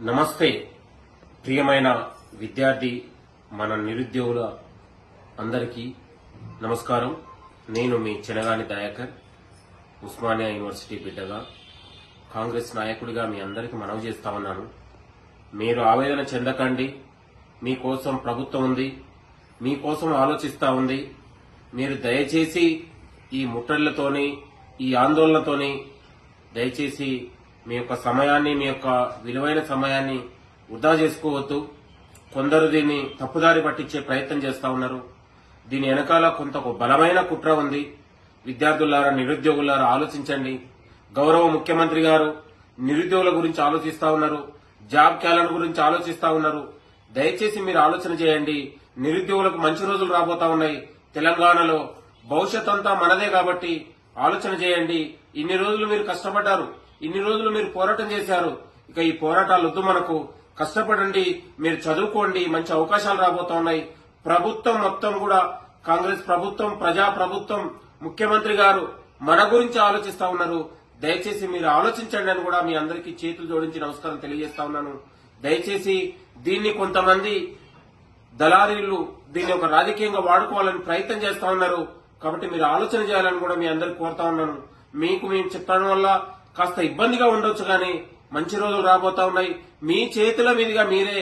నమస్తే ప్రియమైన విద్యార్థి మన నిరుద్యోగుల అందరికీ నమస్కారం. నేను మీ చెనగాని దయాకర్, ఉస్మానియా యూనివర్సిటీ బిడ్డగా కాంగ్రెస్ నాయకుడిగా మీ అందరికీ మనవి చేస్తా ఉన్నాను. మీరు ఆవేదన చెందకండి. మీకోసం ప్రభుత్వం ఉంది, మీకోసం ఆలోచిస్తా ఉంది. మీరు దయచేసి ఈ ముట్టళ్లతోని ఈ ఆందోళనతోని దయచేసి మీ యొక్క సమయాన్ని, మీ యొక్క విలువైన సమయాన్ని వృధా చేసుకోవద్దు. కొందరు దీన్ని తప్పుదారి పట్టించే ప్రయత్నం చేస్తా ఉన్నారు. దీని వెనకాల కొంత బలమైన కుట్ర ఉంది. విద్యార్థులారా, నిరుద్యోగులారా ఆలోచించండి. గౌరవ ముఖ్యమంత్రి గారు నిరుద్యోగుల గురించి ఆలోచిస్తా ఉన్నారు, జాబ్ క్యాలెండర్ గురించి ఆలోచిస్తా ఉన్నారు. దయచేసి మీరు ఆలోచన చేయండి. నిరుద్యోగులకు మంచి రోజులు రాబోతా ఉన్నాయి. తెలంగాణలో భవిష్యత్ అంతా మనదే కాబట్టి ఆలోచన చేయండి. ఇన్ని రోజులు మీరు కష్టపడ్డారు, ఇన్ని రోజులు మీరు పోరాటం చేశారు. ఇక ఈ పోరాటాలు వద్దు మనకు. కష్టపడండి, మీరు చదువుకోండి, మంచి అవకాశాలు రాబోతా ఉన్నాయి. ప్రభుత్వం మొత్తం కూడా కాంగ్రెస్ ప్రభుత్వం, ప్రజా ప్రభుత్వం, ముఖ్యమంత్రి గారు మన గురించి ఆలోచిస్తా ఉన్నారు. దయచేసి మీరు ఆలోచించండి అని కూడా మీ అందరికీ చేతులు జోడించి నమస్కారం తెలియజేస్తా ఉన్నాను. దయచేసి దీన్ని కొంతమంది దళారీలు దీన్ని ఒక రాజకీయంగా వాడుకోవాలని ప్రయత్నం చేస్తా ఉన్నారు. కాబట్టి మీరు ఆలోచన చేయాలని కూడా మీ అందరికి కోరుతా ఉన్నాను. మీకు మేము చెప్పడం వల్ల కాస్త ఇబ్బందిగా ఉండొచ్చు, కానీ మంచి రోజులు రాబోతా ఉన్నాయి. మీ చేతుల మీదుగా మీరే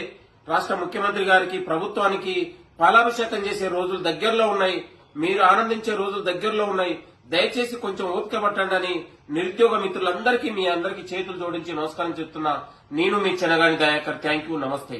రాష్ట్ర ముఖ్యమంత్రి గారికి, ప్రభుత్వానికి పాలాభిషేకం చేసే రోజులు దగ్గరలో ఉన్నాయి. మీరు ఆనందించే రోజులు దగ్గరలో ఉన్నాయి. దయచేసి కొంచెం ఓపిక పట్టండి అని నిరుద్యోగ మిత్రులందరికీ మీ అందరికీ చేతులు జోడించి నమస్కారం చెప్తున్నా. నేను మీ చెనగాని దయాకర్. Thank you. నమస్తే.